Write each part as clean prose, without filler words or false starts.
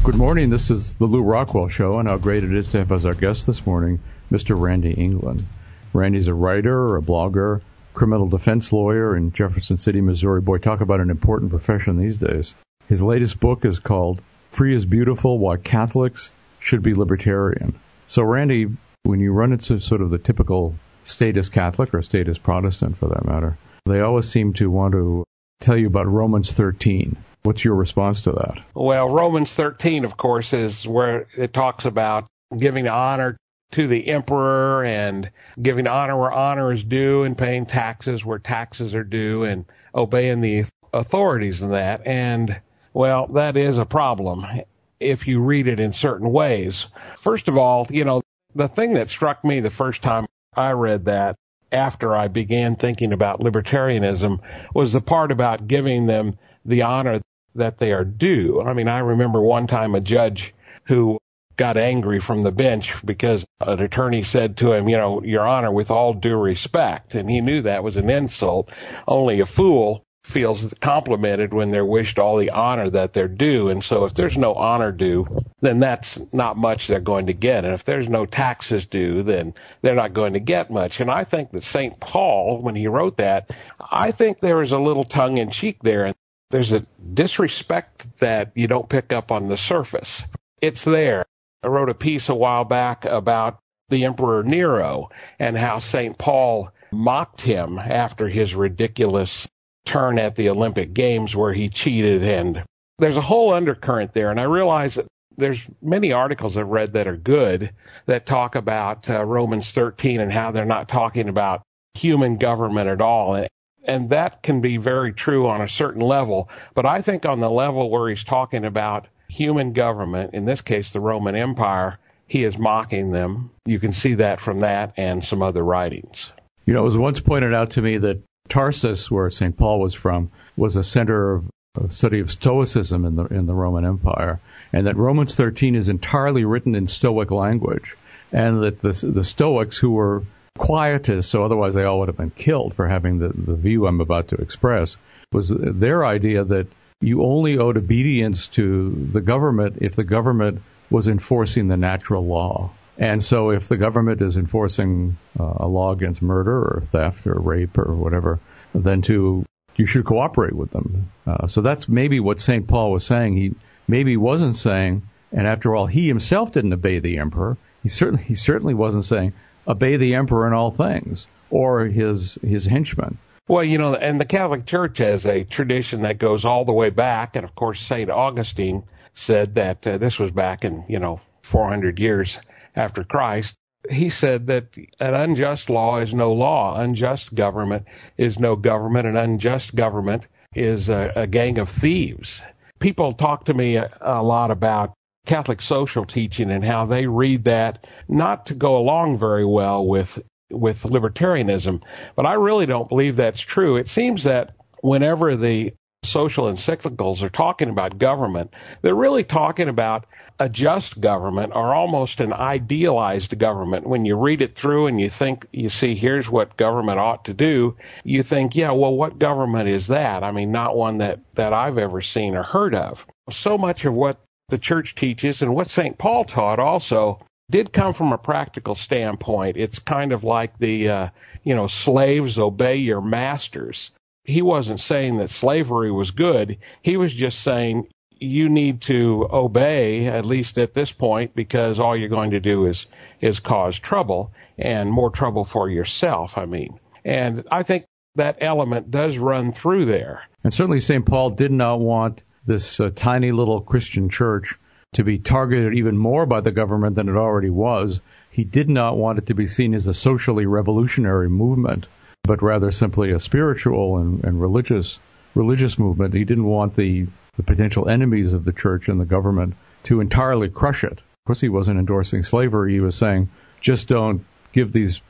Good morning. This is the Lew Rockwell Show, and how great it is to have as our guest this morning Mr. Randy England. Randy's a writer, a blogger, criminal defense lawyer in Jefferson City, Missouri. Boy, talk about an important profession these days. His latest book is called Free is Beautiful, Why Catholics Should Be Libertarian. So, Randy, when you run into sort of the typical statist Catholic or statist Protestant, for that matter, they always seem to want to tell you about Romans 13. What's your response to that? Well, Romans 13, of course, is where it talks about giving honor to the emperor and giving honor where honor is due and paying taxes where taxes are due and obeying the authorities in that. And, well, that is a problem if you read it in certain ways. First of all, the thing that struck me the first time I read that, after I began thinking about libertarianism, was the part about giving them the honor that they are due. I mean, I remember one time a judge who got angry from the bench because an attorney said to him, Your Honor, with all due respect. And he knew that was an insult. Only a fool feels complimented when they're wished all the honor that they're due. And so if there's no honor due, then that's not much they're going to get. And if there's no taxes due, then they're not going to get much. And I think that St. Paul, when he wrote that, I think there was a little tongue-in-cheek there. There's a disrespect that you don't pick up on the surface. It's there. I wrote a piece a while back about the Emperor Nero and how St. Paul mocked him after his ridiculous turn at the Olympic Games where he cheated. And there's a whole undercurrent there. And I realize that there's many articles I've read that are good that talk about Romans 13 and how they're not talking about human government at all. And that can be very true on a certain level. But I think on the level where he's talking about human government, in this case the Roman Empire, he is mocking them. You can see that from that and some other writings. It was once pointed out to me that Tarsus, where St. Paul was from, was a center of study of Stoicism in the Roman Empire, and that Romans 13 is entirely written in Stoic language, and that the Stoics, who were quietists, so otherwise they all would have been killed for having the view I'm about to express, was their idea that you only owed obedience to the government if the government was enforcing the natural law. And so if the government is enforcing a law against murder or theft or rape or whatever, then you should cooperate with them. So that's maybe what St. Paul was saying. He maybe wasn't saying, and after all, he himself didn't obey the emperor. He certainly wasn't saying, obey the emperor in all things, or his henchmen. Well, and the Catholic Church has a tradition that goes all the way back, and of course St. Augustine said that this was back in, 400 years after Christ. He said that an unjust law is no law, unjust government is no government, and unjust government is a gang of thieves. People talk to me a lot about Catholic social teaching and how they read that not to go along very well with libertarianism. But I really don't believe that's true. It seems that whenever the social encyclicals are talking about government, they're really talking about a just government or almost an idealized government. When you read it through and you see here's what government ought to do, you think, what government is that? I mean, not one that I've ever seen or heard of. So much of what the church teaches and what St. Paul taught also did come from a practical standpoint. It's kind of like the, slaves obey your masters. He wasn't saying that slavery was good. He was just saying you need to obey, at least at this point, because all you're going to do is cause trouble and more trouble for yourself, And I think that element does run through there. And certainly St. Paul did not want this tiny little Christian church to be targeted even more by the government than it already was. He did not want it to be seen as a socially revolutionary movement, but rather simply a spiritual and religious movement. He didn't want the potential enemies of the church and the government to entirely crush it. Of course, he wasn't endorsing slavery. He was saying, just don't give these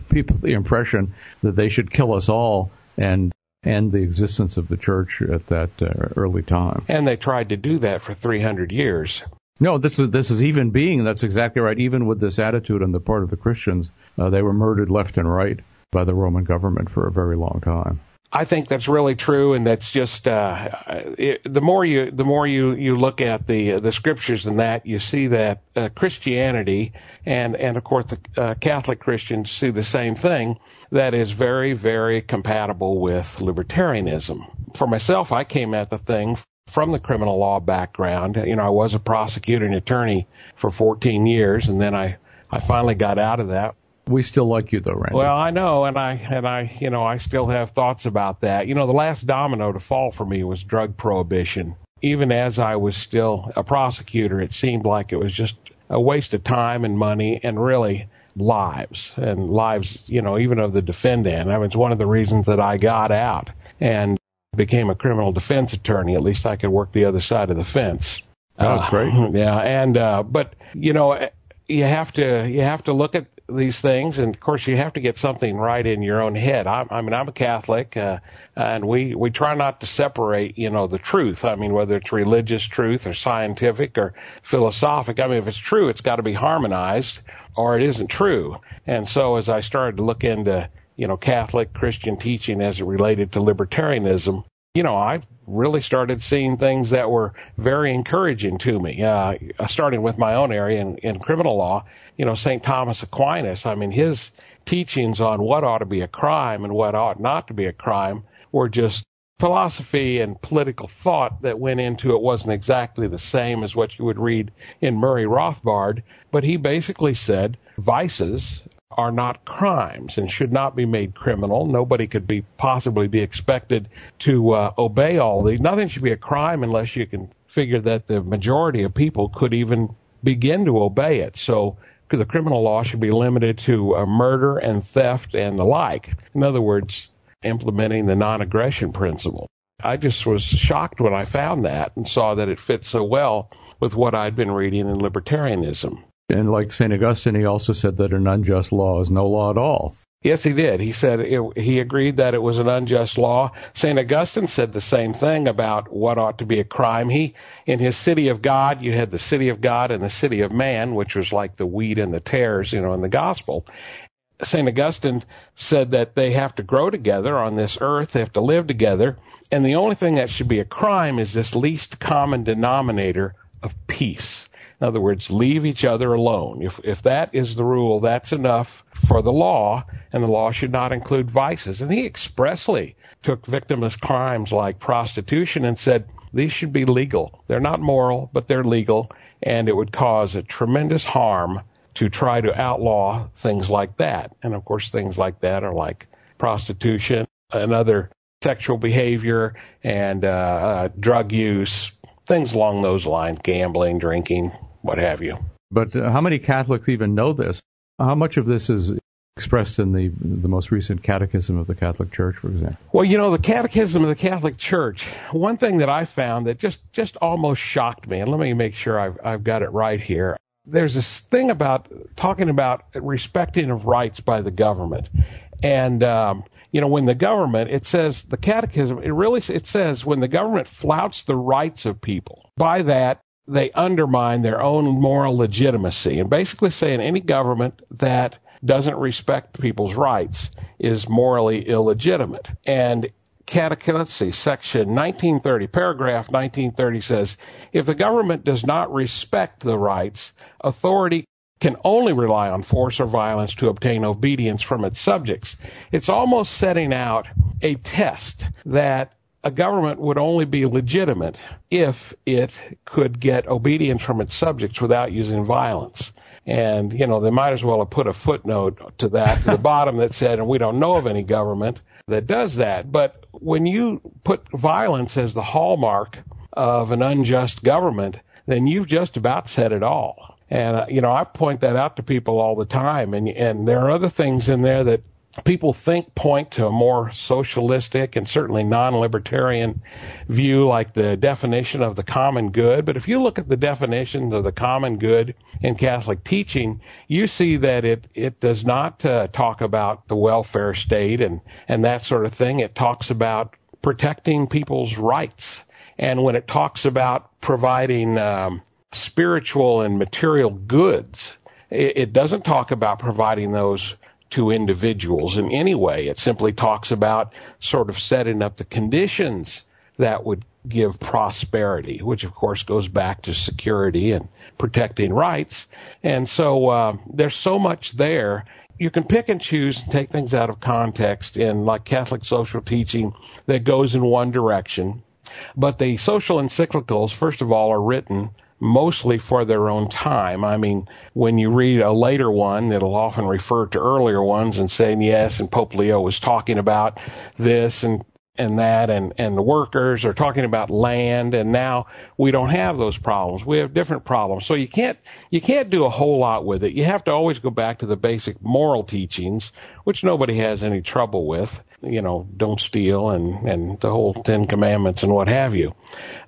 people the impression that they should kill us all and end the existence of the church at that early time. And they tried to do that for 300 years. No, this is even being, that's exactly right. Even with this attitude on the part of the Christians, they were murdered left and right by the Roman government for a very long time. I think that's really true, and that's just the more you look at the scriptures and that, you see that Christianity and of course the Catholic Christians see the same thing, that is very, very compatible with libertarianism. For myself, I came at the thing from the criminal law background. I was a prosecutor and attorney for 14 years, and then I finally got out of that. We still like you, though, Randy. Well, I know, and I still have thoughts about that. The last domino to fall for me was drug prohibition. Even as I was still a prosecutor, it seemed like it was just a waste of time and money and really lives, even of the defendant. It's one of the reasons that I got out and became a criminal defense attorney. At least I could work the other side of the fence. That's great. Yeah, but you have to look at these things, and of course you have to get something right in your own head. I'm a Catholic, and we try not to separate, the truth. Whether it's religious truth or scientific or philosophic. If it's true, it's got to be harmonized, or it isn't true. And so as I started to look into, Catholic Christian teaching as it related to libertarianism, I really started seeing things that were very encouraging to me, starting with my own area in criminal law. St. Thomas Aquinas, his teachings on what ought to be a crime and what ought not to be a crime were just philosophy and political thought that went into it. Wasn't exactly the same as what you would read in Murray Rothbard, but he basically said vices are not crimes and should not be made criminal. Nobody could possibly be expected to obey all these. Nothing should be a crime unless you can figure that the majority of people could even begin to obey it. So the criminal law should be limited to murder and theft and the like. In other words, implementing the non-aggression principle. I just was shocked when I found that and saw that it fit so well with what I'd been reading in libertarianism. And like St. Augustine, he also said that an unjust law is no law at all. Yes, he did. He said he agreed that it was an unjust law. St. Augustine said the same thing about what ought to be a crime. In his City of God, you had the City of God and the City of Man, which was like the wheat and the tares, in the gospel. St. Augustine said that they have to grow together on this earth. They have to live together. And the only thing that should be a crime is this least common denominator of peace. In other words, leave each other alone. If that is the rule, that's enough for the law, and the law should not include vices. And he expressly took victimless crimes like prostitution and said these should be legal. They're not moral, but they're legal, and it would cause a tremendous harm to try to outlaw things like that. And of course, things like that are like prostitution and other sexual behavior and drug use, things along those lines, gambling, drinking, what have you. But how many Catholics even know this? How much of this is expressed in the most recent Catechism of the Catholic Church, for example? Well, the Catechism of the Catholic Church, one thing that I found that just almost shocked me, and let me make sure I've got it right here. There's this thing about talking about respecting of rights by the government. And, when the government, it says, the Catechism, it says when the government flouts the rights of people, by that, they undermine their own moral legitimacy. And basically saying any government that doesn't respect people's rights is morally illegitimate. And section 1930, paragraph 1930 says, if the government does not respect the rights, authority can only rely on force or violence to obtain obedience from its subjects. It's almost setting out a test that a government would only be legitimate if it could get obedience from its subjects without using violence. And, they might as well have put a footnote to that, to the bottom that said, and we don't know of any government that does that. But when you put violence as the hallmark of an unjust government, then you've just about said it all. And, I point that out to people all the time. And there are other things in there that people think point to a more socialistic and certainly non-libertarian view, like the definition of the common good. But if you look at the definition of the common good in Catholic teaching, you see that it does not talk about the welfare state and that sort of thing. It talks about protecting people's rights. And when it talks about providing spiritual and material goods, it doesn't talk about providing those to individuals in any way. It simply talks about sort of setting up the conditions that would give prosperity, which of course goes back to security and protecting rights. And so there's so much there. You can pick and choose and take things out of context in like Catholic social teaching that goes in one direction. But the social encyclicals, first of all, are written mostly for their own time. I mean, when you read a later one, it'll often refer to earlier ones and saying, yes, and Pope Leo was talking about this and that, and the workers are talking about land, and now we don't have those problems. We have different problems. So you can't do a whole lot with it. You have to always go back to the basic moral teachings, which nobody has any trouble with. You know, don't steal and the whole 10 Commandments and what have you.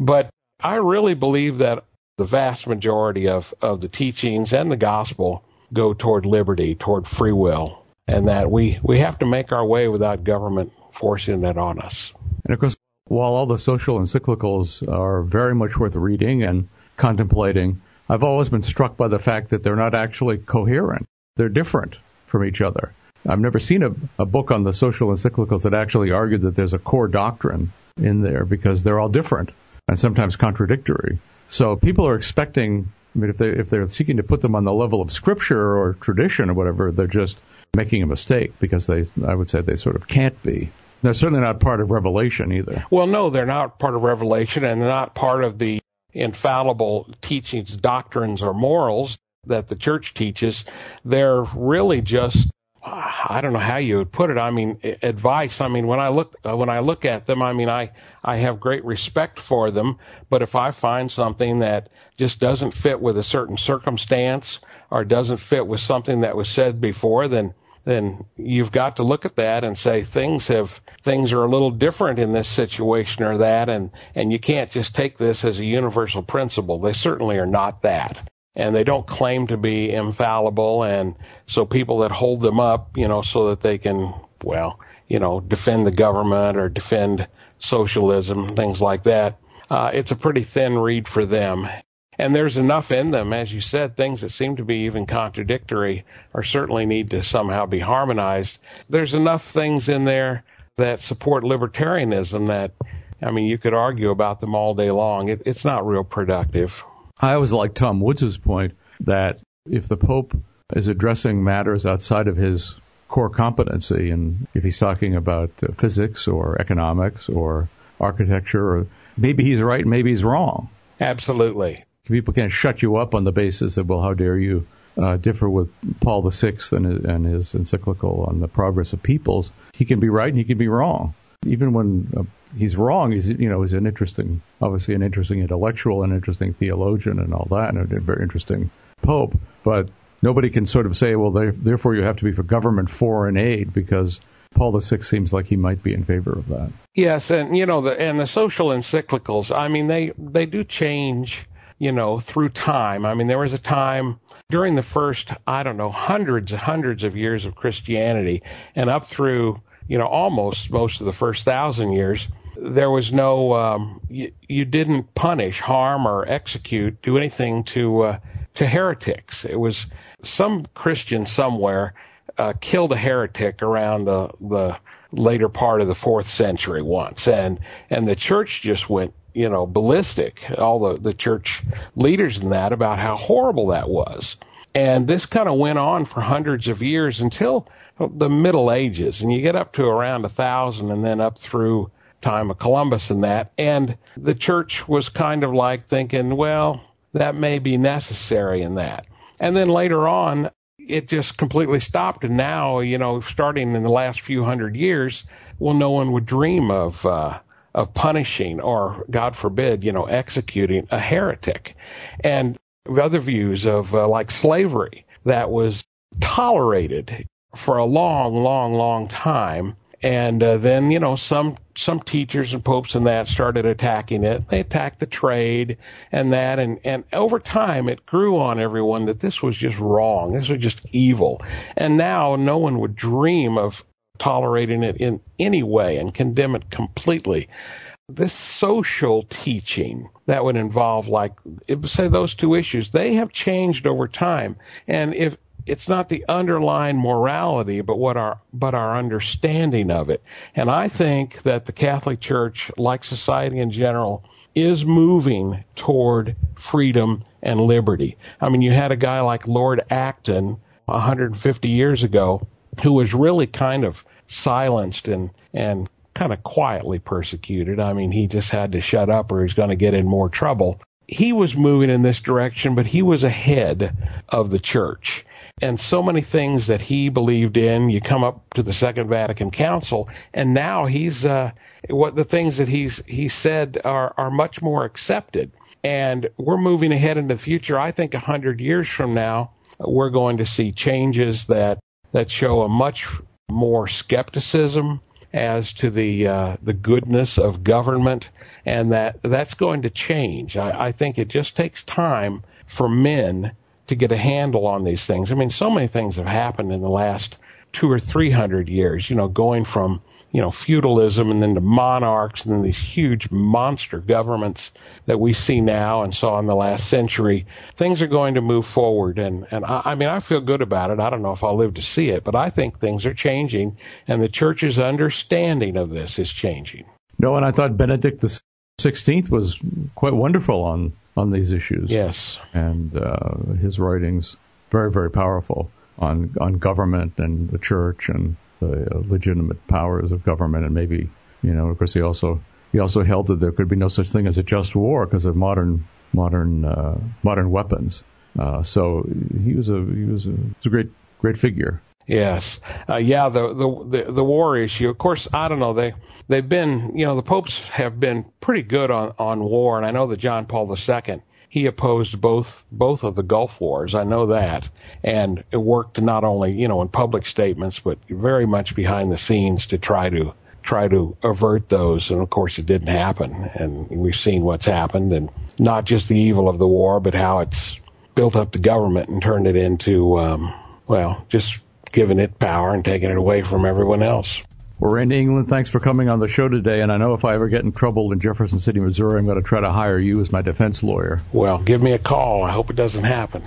But I really believe that the vast majority of the teachings and the gospel go toward liberty, toward free will, and that we have to make our way without government forcing it on us. And of course, while all the social encyclicals are very much worth reading and contemplating, I've always been struck by the fact that they're not actually coherent. They're different from each other. I've never seen a book on the social encyclicals that actually argued that there's a core doctrine in there, because they're all different and sometimes contradictory. So people are expecting, I mean, if they're seeking to put them on the level of scripture or tradition or whatever, they're just making a mistake, because I would say they sort of can't be. They're certainly not part of Revelation either. Well, no, they're not part of Revelation, and they're not part of the infallible teachings, doctrines, or morals that the church teaches. They're really just, I don't know how you would put it. I mean, advice. I mean, when I look at them, I mean, I have great respect for them. But if I find something that just doesn't fit with a certain circumstance or doesn't fit with something that was said before, then you've got to look at that and say things are a little different in this situation or that, and you can't just take this as a universal principle. They certainly are not that. And they don't claim to be infallible, and so people that hold them up, so that they can, defend the government or defend socialism, things like that, it's a pretty thin read for them. And there's enough in them, as you said, things that seem to be even contradictory or certainly need to somehow be harmonized. There's enough things in there that support libertarianism that, I mean, you could argue about them all day long. It's not real productive. I always like Tom Woods' point that if the Pope is addressing matters outside of his core competency, and if he's talking about physics or economics or architecture, or maybe he's right, maybe he's wrong. Absolutely. People can't shut you up on the basis of, well, how dare you differ with Paul VI and his encyclical on the progress of peoples. He can be right and he can be wrong. Even when he's wrong, he's obviously an interesting intellectual, an interesting theologian and all that, and a very interesting pope. But nobody can sort of say, well, therefore you have to be for government foreign aid, because Paul VI seems like he might be in favor of that. Yes, and the social encyclicals, I mean, they do change, through time. I mean, there was a time during the first, hundreds of years of Christianity, and up through, almost most of the first 1,000 years, there was no, you didn't punish, harm, or do anything to heretics. It was some Christian somewhere killed a heretic around the later part of the 4th century once, and the church just went, ballistic, all the church leaders in that, about how horrible that was. And this kind of went on for hundreds of years until the Middle Ages, and you get up to around 1,000 and then up through time of Columbus and that, and the church was kind of like thinking, well, that may be necessary in that. And then later on, it just completely stopped, and now, starting in the last few hundred years, well, no one would dream of punishing or, God forbid, executing a heretic. And other views of like slavery that was tolerated for a long time. And then, some teachers and popes and that started attacking it. They attacked the trade and that. And over time, it grew on everyone that this was just wrong. This was just evil. And now no one would dream of tolerating it in any way and condemn it completely. This social teaching that would involve, say, those two issues, they have changed over time. And it's not the underlying morality, but our understanding of it. And I think that the Catholic Church, like society in general, is moving toward freedom and liberty. I mean, you had a guy like Lord Acton 150 years ago who was really kind of silenced and kind of quietly persecuted. I mean, he just had to shut up or he's going to get in more trouble. He was moving in this direction, but he was ahead of the church. And so many things that he believed in, you come up to the Second Vatican Council, and now the things that he said are much more accepted. And we're moving ahead in the future. I think 100 years from now, we're going to see changes that show a much more skepticism as to the goodness of government, and that's going to change. I think it just takes time for men to get a handle on these things. I mean, so many things have happened in the last 200 or 300 years, going from, feudalism and then to monarchs and then these huge monster governments that we see now and saw in the last century. Things are going to move forward. And I mean, I feel good about it. I don't know if I'll live to see it, but I think things are changing and the church's understanding of this is changing. No, and I thought Benedict XVI was quite wonderful on these issues. Yes. And his writings, very, very powerful on government and the church and the legitimate powers of government. And maybe, of course, he also held that there could be no such thing as a just war because of modern weapons. So he was a great figure. Yes. The war issue, of course, I don't know, they've been, the popes have been pretty good on war, and I know that John Paul II, he opposed both of the Gulf Wars. I know that. And it worked not only, in public statements, but very much behind the scenes to try to avert those. And of course it didn't happen. And we've seen what's happened, and not just the evil of the war, but how it's built up the government and turned it into, just giving it power and taking it away from everyone else. Well, Randy England, thanks for coming on the show today. And I know if I ever get in trouble in Jefferson City, Missouri, I'm going to try to hire you as my defense lawyer. Well, give me a call. I hope it doesn't happen.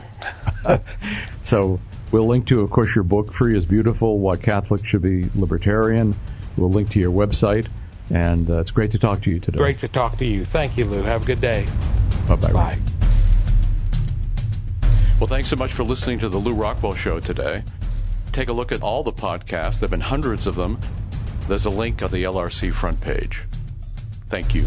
So we'll link to, of course, your book, Free is Beautiful, Why Catholics Should Be Libertarian. We'll link to your website. And it's great to talk to you today. Great to talk to you. Thank you, Lou. Have a good day. Bye-bye. Bye. Well, thanks so much for listening to the Lew Rockwell Show today. Take a look at all the podcasts. There have been hundreds of them. There's a link on the LRC front page. Thank you.